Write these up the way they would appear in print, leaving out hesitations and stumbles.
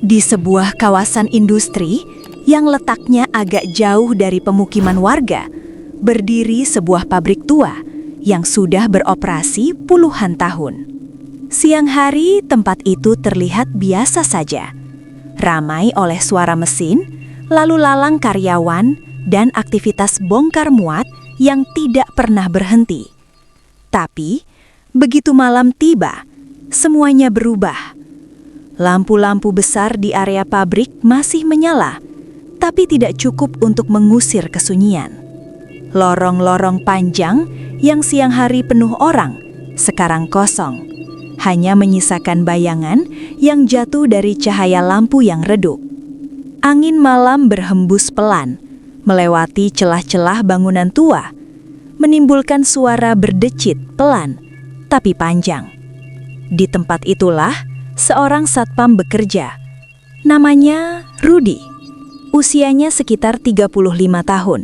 Di sebuah kawasan industri yang letaknya agak jauh dari pemukiman warga, berdiri sebuah pabrik tua yang sudah beroperasi puluhan tahun. Siang hari, tempat itu terlihat biasa saja. Ramai oleh suara mesin, lalu lalang karyawan, dan aktivitas bongkar muat yang tidak pernah berhenti. Tapi, begitu malam tiba, semuanya berubah. Lampu-lampu besar di area pabrik masih menyala, tapi tidak cukup untuk mengusir kesunyian. Lorong-lorong panjang yang siang hari penuh orang, sekarang kosong. Hanya menyisakan bayangan yang jatuh dari cahaya lampu yang redup. Angin malam berhembus pelan, melewati celah-celah bangunan tua, menimbulkan suara berdecit pelan, tapi panjang. Di tempat itulah, seorang satpam bekerja. Namanya Rudy. Usianya sekitar 35 tahun.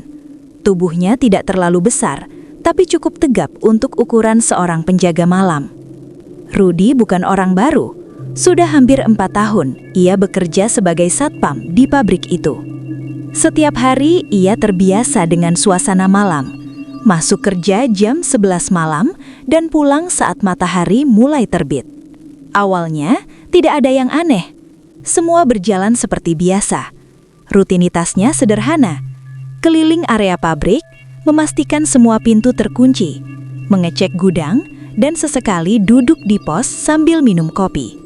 Tubuhnya tidak terlalu besar, tapi cukup tegap untuk ukuran seorang penjaga malam. Rudy bukan orang baru. Sudah hampir 4 tahun ia bekerja sebagai satpam di pabrik itu. Setiap hari ia terbiasa dengan suasana malam. Masuk kerja jam 11 malam dan pulang saat matahari mulai terbit. Awalnya, tidak ada yang aneh. Semua berjalan seperti biasa. Rutinitasnya sederhana. Keliling area pabrik, memastikan semua pintu terkunci, mengecek gudang, dan sesekali duduk di pos sambil minum kopi.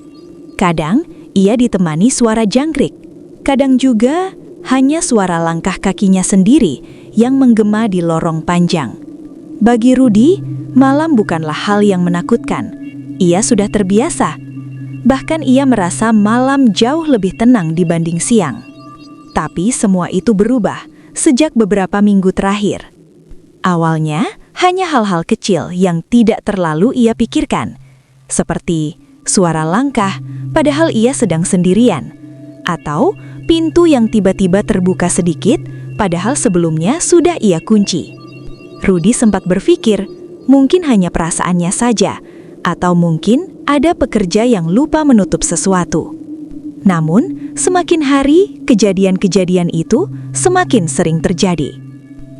Kadang, ia ditemani suara jangkrik. Kadang juga, hanya suara langkah kakinya sendiri yang menggema di lorong panjang. Bagi Rudy, malam bukanlah hal yang menakutkan. Ia sudah terbiasa. Bahkan ia merasa malam jauh lebih tenang dibanding siang. Tapi semua itu berubah sejak beberapa minggu terakhir. Awalnya, hanya hal-hal kecil yang tidak terlalu ia pikirkan. Seperti suara langkah, padahal ia sedang sendirian. Atau pintu yang tiba-tiba terbuka sedikit, padahal sebelumnya sudah ia kunci. Rudy sempat berpikir, mungkin hanya perasaannya saja, atau mungkin ada pekerja yang lupa menutup sesuatu. Namun, semakin hari, kejadian-kejadian itu semakin sering terjadi.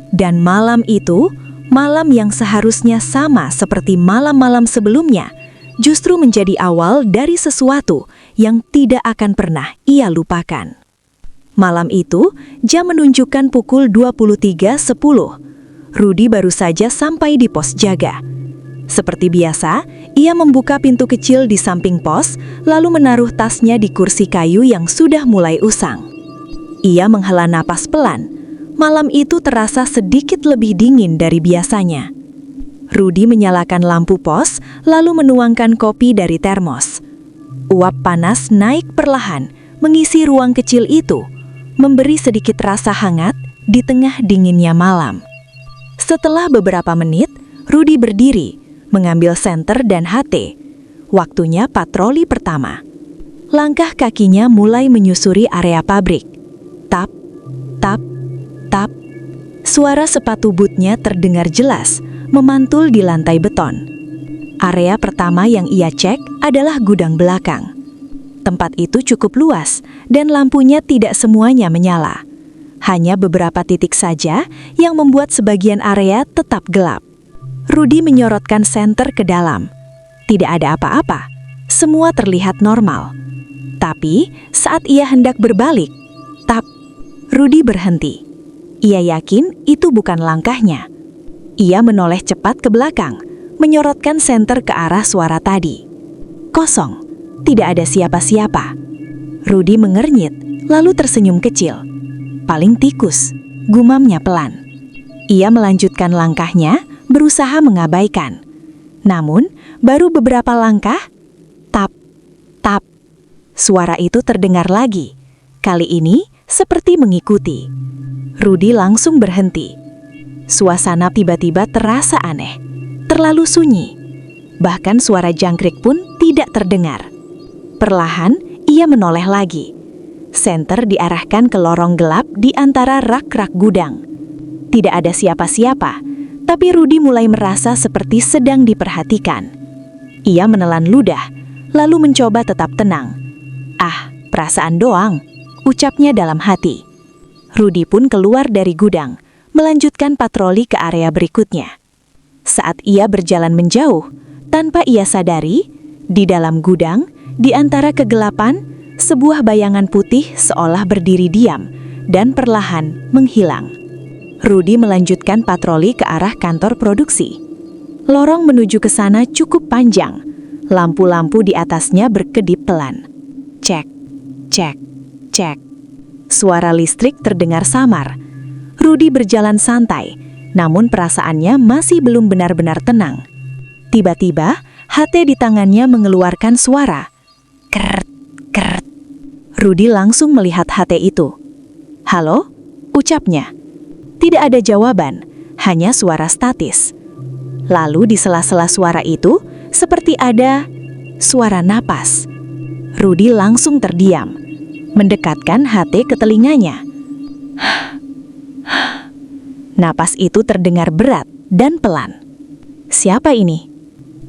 Dan malam itu, malam yang seharusnya sama seperti malam-malam sebelumnya, justru menjadi awal dari sesuatu yang tidak akan pernah ia lupakan. Malam itu, jam menunjukkan pukul 23.10. Rudy baru saja sampai di pos jaga. Seperti biasa, ia membuka pintu kecil di samping pos, lalu menaruh tasnya di kursi kayu yang sudah mulai usang. Ia menghela napas pelan. Malam itu terasa sedikit lebih dingin dari biasanya. Rudy menyalakan lampu pos, lalu menuangkan kopi dari termos. Uap panas naik perlahan, mengisi ruang kecil itu, memberi sedikit rasa hangat di tengah dinginnya malam. Setelah beberapa menit, Rudy berdiri, mengambil senter dan HT. Waktunya patroli pertama. Langkah kakinya mulai menyusuri area pabrik. Tap, tap, tap. Suara sepatu bootnya terdengar jelas, memantul di lantai beton. Area pertama yang ia cek adalah gudang belakang. Tempat itu cukup luas dan lampunya tidak semuanya menyala. Hanya beberapa titik saja yang membuat sebagian area tetap gelap. Rudy menyorotkan senter ke dalam. Tidak ada apa-apa. Semua terlihat normal. Tapi saat ia hendak berbalik, tap, Rudy berhenti. Ia yakin itu bukan langkahnya. Ia menoleh cepat ke belakang, menyorotkan senter ke arah suara tadi. Kosong, tidak ada siapa-siapa. Rudy mengernyit, lalu tersenyum kecil. Paling tikus, gumamnya pelan. Ia melanjutkan langkahnya, berusaha mengabaikan. Namun, baru beberapa langkah, tap, tap. Suara itu terdengar lagi. Kali ini, seperti mengikuti. Rudy langsung berhenti. Suasana tiba-tiba terasa aneh, terlalu sunyi. Bahkan suara jangkrik pun tidak terdengar. Perlahan, ia menoleh lagi. Senter diarahkan ke lorong gelap di antara rak-rak gudang. Tidak ada siapa-siapa, tapi Rudy mulai merasa seperti sedang diperhatikan. Ia menelan ludah, lalu mencoba tetap tenang. perasaan doang, ucapnya dalam hati. Rudy pun keluar dari gudang, melanjutkan patroli ke area berikutnya. Saat ia berjalan menjauh, tanpa ia sadari, di dalam gudang, di antara kegelapan, sebuah bayangan putih seolah berdiri diam dan perlahan menghilang. Rudy melanjutkan patroli ke arah kantor produksi. Lorong menuju ke sana cukup panjang. Lampu-lampu di atasnya berkedip pelan. Cek, cek, cek. Suara listrik terdengar samar. Rudy berjalan santai, namun perasaannya masih belum benar-benar tenang. Tiba-tiba, HT di tangannya mengeluarkan suara. Kert, kert. Rudy langsung melihat HT itu. "Halo?" ucapnya. Tidak ada jawaban, hanya suara statis. Lalu di sela-sela suara itu, seperti ada suara napas. Rudy langsung terdiam, mendekatkan HT ke telinganya. Napas itu terdengar berat dan pelan. "Siapa ini?"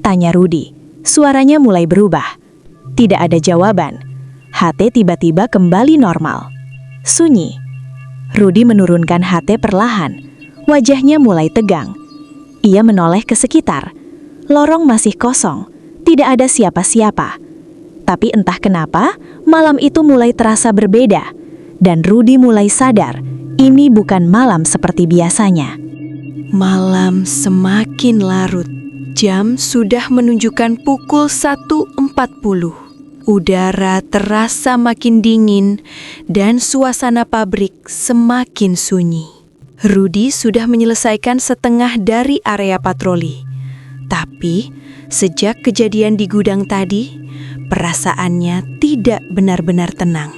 tanya Rudy. Suaranya mulai berubah. Tidak ada jawaban. HT tiba-tiba kembali normal. Sunyi. Rudy menurunkan HT perlahan. Wajahnya mulai tegang. Ia menoleh ke sekitar. Lorong masih kosong. Tidak ada siapa-siapa. Tapi entah kenapa, malam itu mulai terasa berbeda. Dan Rudy mulai sadar, ini bukan malam seperti biasanya. Malam semakin larut. Jam sudah menunjukkan pukul 1.40. Udara terasa makin dingin dan suasana pabrik semakin sunyi. Rudy sudah menyelesaikan setengah dari area patroli. Tapi sejak kejadian di gudang tadi, perasaannya tidak benar-benar tenang.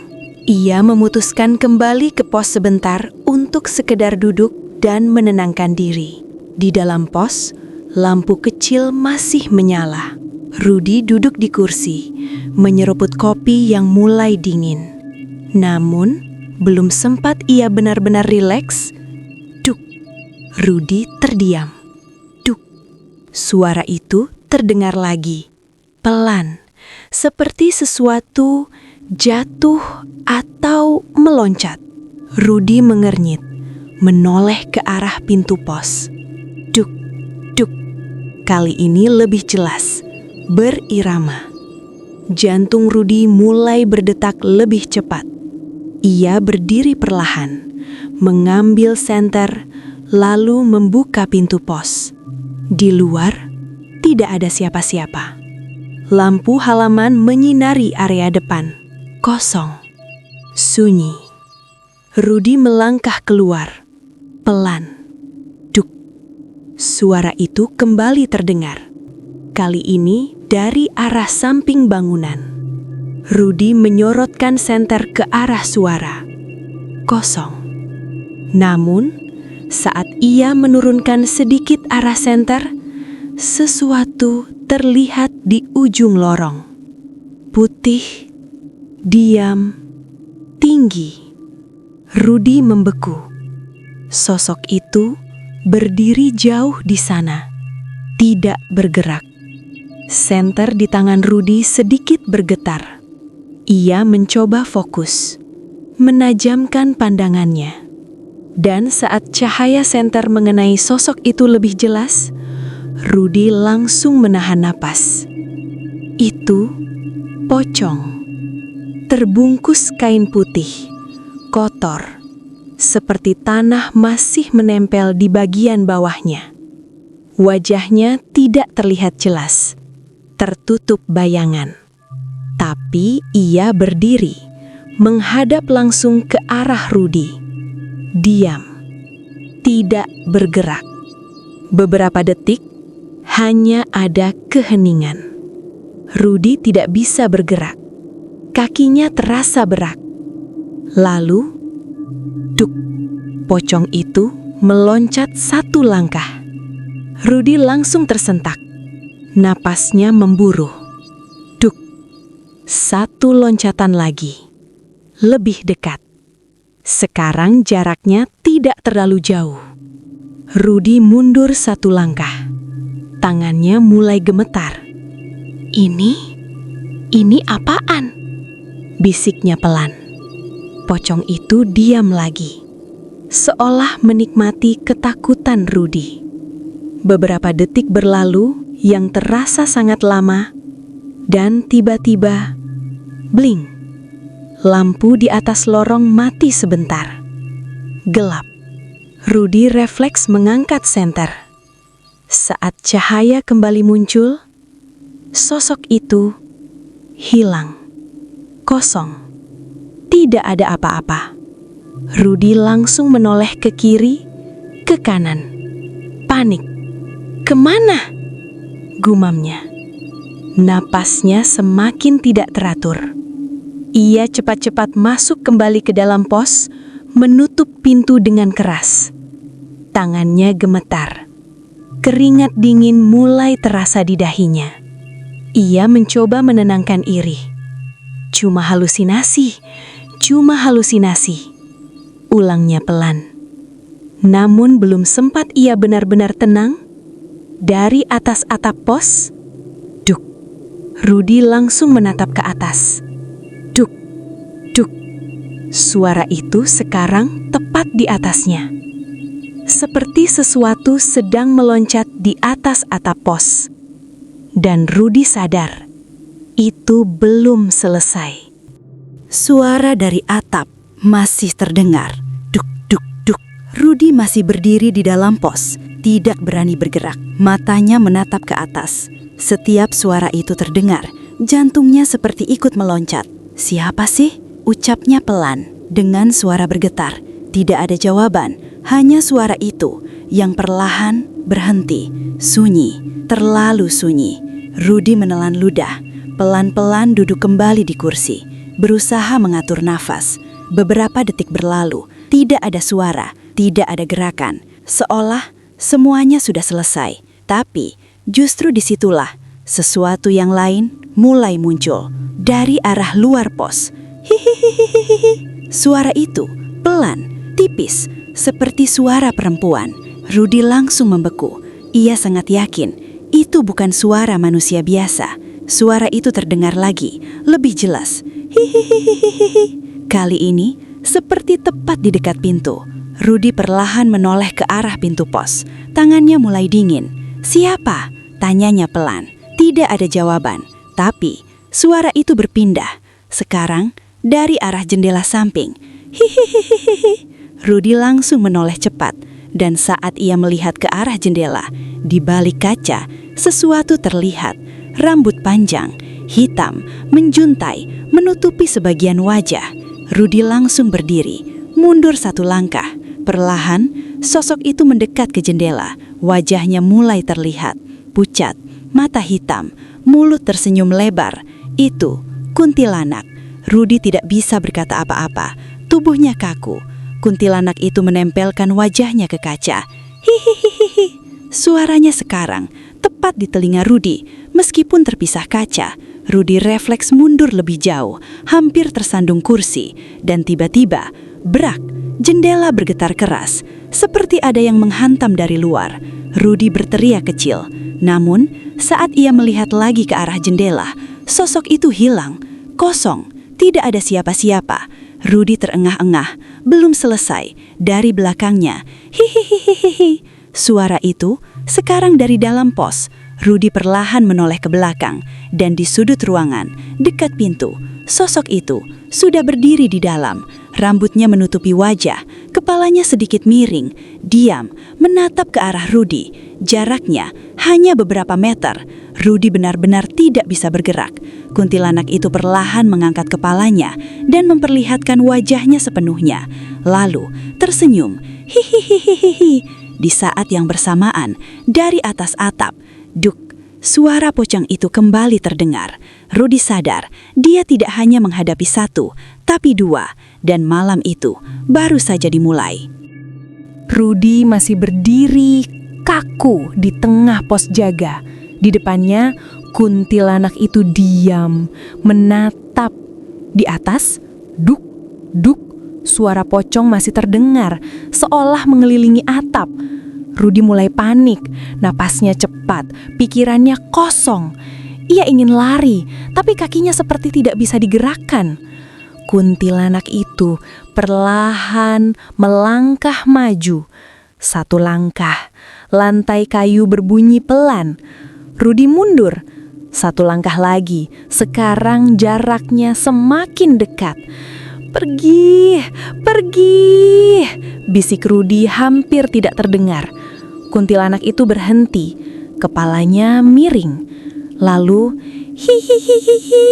Ia memutuskan kembali ke pos sebentar untuk sekedar duduk dan menenangkan diri. Di dalam pos, lampu kecil masih menyala. Rudy duduk di kursi, menyeruput kopi yang mulai dingin. Namun, belum sempat ia benar-benar rileks, duk, Rudy terdiam. Duk, suara itu terdengar lagi, pelan, seperti sesuatu jatuh atau meloncat. Rudy mengernyit, menoleh ke arah pintu pos. Duk, duk, kali ini lebih jelas. Berirama. Jantung Rudy mulai berdetak lebih cepat. Ia berdiri perlahan, mengambil senter, lalu membuka pintu pos. Di luar, tidak ada siapa-siapa. Lampu halaman menyinari area depan. Kosong. Sunyi. Rudy melangkah keluar. Pelan. Duk. Suara itu kembali terdengar. Kali ini dari arah samping bangunan. Rudy menyorotkan senter ke arah suara. Kosong. Namun, saat ia menurunkan sedikit arah senter, sesuatu terlihat di ujung lorong. Putih, diam, tinggi. Rudy membeku. Sosok itu berdiri jauh di sana, tidak bergerak. Senter di tangan Rudy sedikit bergetar. Ia mencoba fokus, menajamkan pandangannya. Dan saat cahaya senter mengenai sosok itu lebih jelas, Rudy langsung menahan napas. Itu pocong. Terbungkus kain putih, kotor, seperti tanah masih menempel di bagian bawahnya. Wajahnya tidak terlihat jelas, tertutup bayangan. Tapi ia berdiri, menghadap langsung ke arah Rudy. Diam, tidak bergerak. Beberapa detik, hanya ada keheningan. Rudy tidak bisa bergerak. Kakinya terasa berat. Lalu, duk, pocong itu meloncat satu langkah. Rudy langsung tersentak. Napasnya memburuh. Duk, satu loncatan lagi. Lebih dekat. Sekarang jaraknya tidak terlalu jauh. Rudy mundur satu langkah. Tangannya mulai gemetar. Ini apaan? bisiknya pelan. Pocong itu diam lagi, seolah menikmati ketakutan Rudi. Beberapa detik berlalu yang terasa sangat lama, dan tiba-tiba, bling, lampu di atas lorong mati sebentar. Gelap. Rudi refleks mengangkat senter. Saat cahaya kembali muncul, sosok itu hilang. Kosong. Tidak ada apa-apa. Rudi langsung menoleh ke kiri, ke kanan. Panik. Kemana? Gumamnya. Napasnya semakin tidak teratur. Ia cepat-cepat masuk kembali ke dalam pos, menutup pintu dengan keras. Tangannya gemetar. Keringat dingin mulai terasa di dahinya. Ia mencoba menenangkan Iri. Cuma halusinasi, ulangnya pelan. Namun belum sempat ia benar-benar tenang, dari atas atap pos, duk, Rudi langsung menatap ke atas. Duk, duk. Suara itu sekarang tepat di atasnya. Seperti sesuatu sedang meloncat di atas atap pos. Dan Rudi sadar, itu belum selesai. Suara dari atap masih terdengar. Duk, duk, duk. Rudi masih berdiri di dalam pos, tidak berani bergerak. Matanya menatap ke atas. Setiap suara itu terdengar, jantungnya seperti ikut meloncat. Siapa sih? Ucapnya pelan, dengan suara bergetar. Tidak ada jawaban, hanya suara itu yang perlahan berhenti. Sunyi, terlalu sunyi. Rudi menelan ludah, pelan-pelan duduk kembali di kursi, berusaha mengatur nafas. Beberapa detik berlalu, tidak ada suara, tidak ada gerakan, seolah semuanya sudah selesai. Tapi justru disitulah sesuatu yang lain mulai muncul dari arah luar pos. Hihihihihihi. Suara itu pelan, tipis, seperti suara perempuan. Rudi langsung membeku. Ia sangat yakin itu bukan suara manusia biasa. Suara itu terdengar lagi, lebih jelas. Hihihihihihi. Kali ini seperti tepat di dekat pintu. Rudi perlahan menoleh ke arah pintu pos. Tangannya mulai dingin. Siapa? Tanyanya pelan. Tidak ada jawaban. Tapi suara itu berpindah. Sekarang dari arah jendela samping. Hihihihihi. Rudi langsung menoleh cepat. Dan saat ia melihat ke arah jendela, di balik kaca, sesuatu terlihat. Rambut panjang, hitam, menjuntai, menutupi sebagian wajah. Rudi langsung berdiri, mundur satu langkah. Perlahan, sosok itu mendekat ke jendela. Wajahnya mulai terlihat, pucat, mata hitam, mulut tersenyum lebar. Itu kuntilanak. Rudi tidak bisa berkata apa-apa. Tubuhnya kaku. Kuntilanak itu menempelkan wajahnya ke kaca. Hihihihihi. Suaranya sekarang tepat di telinga Rudi. Meskipun terpisah kaca, Rudi refleks mundur lebih jauh, hampir tersandung kursi. Dan tiba-tiba, brak, jendela bergetar keras, seperti ada yang menghantam dari luar. Rudi berteriak kecil. Namun, saat ia melihat lagi ke arah jendela, sosok itu hilang, kosong, tidak ada siapa-siapa. Rudi terengah-engah, belum selesai. Dari belakangnya, hihihihihi. Suara itu sekarang dari dalam pos. Rudi perlahan menoleh ke belakang, dan di sudut ruangan, dekat pintu, sosok itu sudah berdiri di dalam. Rambutnya menutupi wajah, kepalanya sedikit miring, diam, menatap ke arah Rudi. Jaraknya hanya beberapa meter. Rudi benar-benar tidak bisa bergerak. Kuntilanak itu perlahan mengangkat kepalanya dan memperlihatkan wajahnya sepenuhnya. Lalu tersenyum, hihihihihi. Di saat yang bersamaan, dari atas atap, duk, suara pocong itu kembali terdengar. Rudi sadar, dia tidak hanya menghadapi satu, tapi dua. Dan malam itu baru saja dimulai. Rudi masih berdiri kaku di tengah pos jaga. Di depannya, kuntilanak itu diam, menatap. Di atas, duk, duk, suara pocong masih terdengar, seolah mengelilingi atap. Rudi mulai panik, napasnya cepat, pikirannya kosong. Ia ingin lari, tapi kakinya seperti tidak bisa digerakkan. Kuntilanak itu perlahan melangkah maju. Satu langkah, lantai kayu berbunyi pelan. Rudi mundur. Satu langkah lagi, sekarang jaraknya semakin dekat. Pergi, pergi, bisik Rudi hampir tidak terdengar. Kuntilanak itu berhenti, kepalanya miring. Lalu, hihihihihi.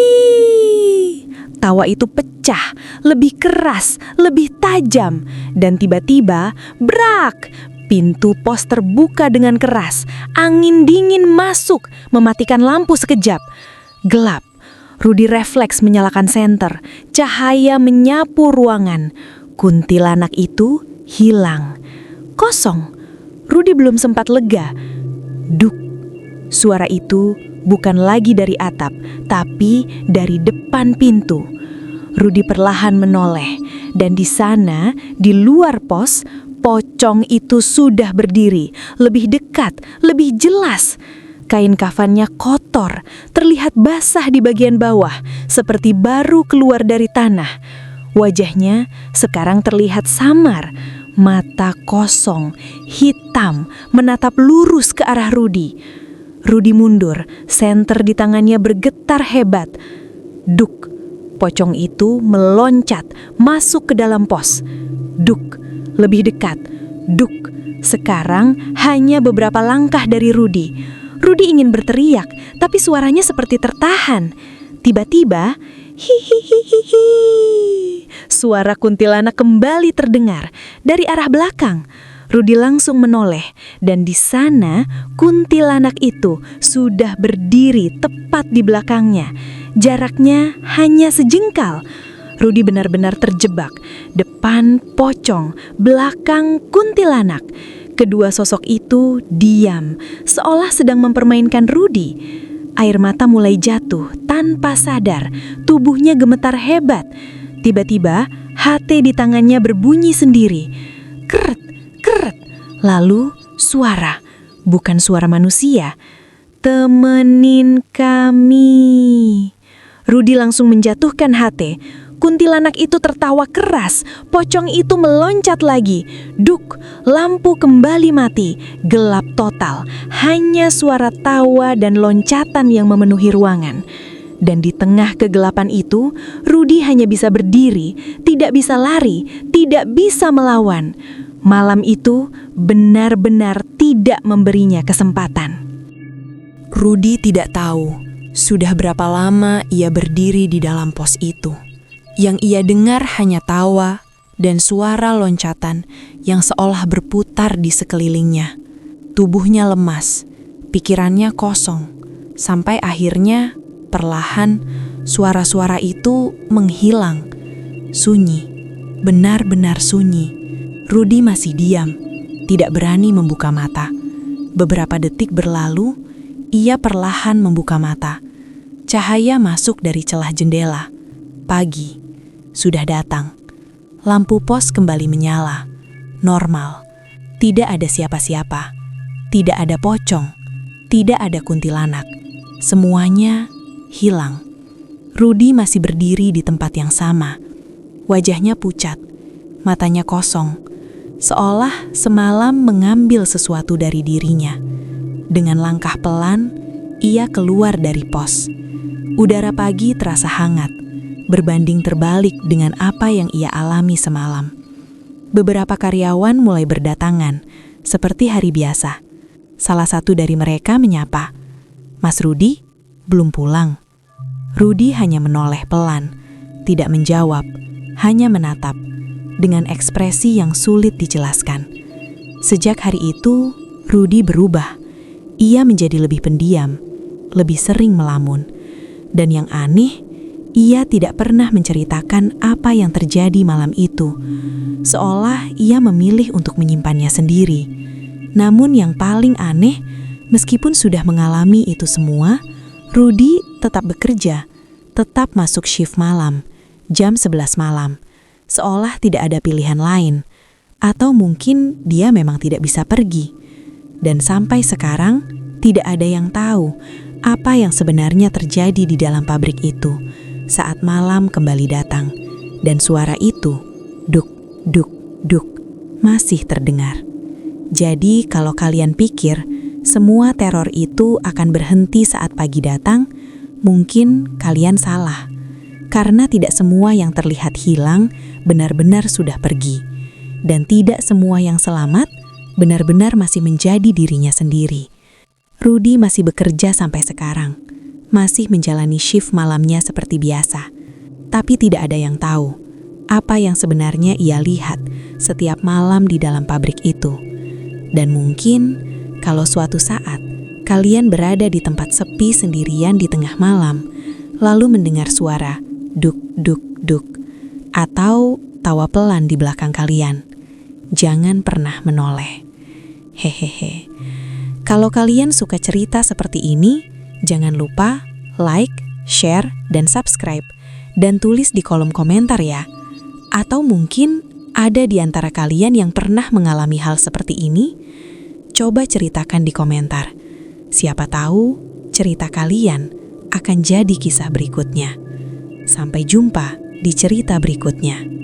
Tawa itu pecah, lebih keras, lebih tajam. Dan tiba-tiba, brak! Pintu pos terbuka dengan keras. Angin dingin masuk, mematikan lampu sekejap. Gelap. Rudi refleks menyalakan senter. Cahaya menyapu ruangan. Kuntilanak itu hilang. Kosong. Rudi belum sempat lega. Duk. Suara itu bukan lagi dari atap, tapi dari depan pintu. Rudi perlahan menoleh, dan di sana, di luar pos, pocong itu sudah berdiri, lebih dekat, lebih jelas. Kain kafannya kotor, terlihat basah di bagian bawah, seperti baru keluar dari tanah. Wajahnya sekarang terlihat samar, mata kosong, hitam, menatap lurus ke arah Rudi. Rudi mundur, senter di tangannya bergetar hebat. Duk, pocong itu meloncat, masuk ke dalam pos. Duk, lebih dekat. Duk, sekarang hanya beberapa langkah dari Rudi. Rudi ingin berteriak, tapi suaranya seperti tertahan. Tiba-tiba, hihihihihi. Suara kuntilanak kembali terdengar dari arah belakang. Rudi langsung menoleh, dan di sana kuntilanak itu sudah berdiri tepat di belakangnya. Jaraknya hanya sejengkal. Rudi benar-benar terjebak. Depan pocong, belakang kuntilanak. Kedua sosok itu diam, seolah sedang mempermainkan Rudi. Air mata mulai jatuh tanpa sadar, tubuhnya gemetar hebat. Tiba-tiba, HT di tangannya berbunyi sendiri. Keret, keret. Lalu suara, bukan suara manusia. Temenin kami. Rudi langsung menjatuhkan HT. Kuntilanak itu tertawa keras, pocong itu meloncat lagi. Duk, lampu kembali mati, gelap total. Hanya suara tawa dan loncatan yang memenuhi ruangan. Dan di tengah kegelapan itu, Rudi hanya bisa berdiri, tidak bisa lari, tidak bisa melawan. Malam itu benar-benar tidak memberinya kesempatan. Rudi tidak tahu sudah berapa lama ia berdiri di dalam pos itu. Yang ia dengar hanya tawa dan suara loncatan yang seolah berputar di sekelilingnya. Tubuhnya lemas, pikirannya kosong, sampai akhirnya perlahan suara-suara itu menghilang. Sunyi, benar-benar sunyi. Rudi masih diam, tidak berani membuka mata. Beberapa detik berlalu, ia perlahan membuka mata. Cahaya masuk dari celah jendela. Pagi sudah datang. Lampu pos kembali menyala. Normal. Tidak ada siapa-siapa. Tidak ada pocong. Tidak ada kuntilanak. Semuanya hilang. Rudi masih berdiri di tempat yang sama. Wajahnya pucat. Matanya kosong. Seolah semalam mengambil sesuatu dari dirinya. Dengan langkah pelan, ia keluar dari pos. Udara pagi terasa hangat, berbanding terbalik dengan apa yang ia alami semalam. Beberapa karyawan mulai berdatangan, seperti hari biasa. Salah satu dari mereka menyapa, "Mas Rudi, belum pulang?" Rudi hanya menoleh pelan, tidak menjawab, hanya menatap, dengan ekspresi yang sulit dijelaskan. Sejak hari itu, Rudi berubah. Ia menjadi lebih pendiam, lebih sering melamun. Dan yang aneh, ia tidak pernah menceritakan apa yang terjadi malam itu. Seolah ia memilih untuk menyimpannya sendiri. Namun yang paling aneh, meskipun sudah mengalami itu semua, Rudi tetap bekerja, tetap masuk shift malam, jam 11 malam. Seolah tidak ada pilihan lain. Atau mungkin dia memang tidak bisa pergi. Dan sampai sekarang, tidak ada yang tahu apa yang sebenarnya terjadi di dalam pabrik itu saat malam kembali datang. Dan suara itu, duk, duk, duk, masih terdengar. Jadi kalau kalian pikir semua teror itu akan berhenti saat pagi datang, mungkin kalian salah. Karena tidak semua yang terlihat hilang benar-benar sudah pergi. Dan tidak semua yang selamat benar-benar masih menjadi dirinya sendiri. Rudy masih bekerja sampai sekarang. Masih menjalani shift malamnya seperti biasa. Tapi tidak ada yang tahu apa yang sebenarnya ia lihat setiap malam di dalam pabrik itu. Dan mungkin kalau suatu saat kalian berada di tempat sepi sendirian di tengah malam, lalu mendengar suara duk duk duk atau tawa pelan di belakang kalian, jangan pernah menoleh. Hehehe. Kalau kalian suka cerita seperti ini, jangan lupa like, share, dan subscribe. Dan tulis di kolom komentar ya. Atau mungkin ada di antara kalian yang pernah mengalami hal seperti ini? Coba ceritakan di komentar. Siapa tahu cerita kalian akan jadi kisah berikutnya. Sampai jumpa di cerita berikutnya.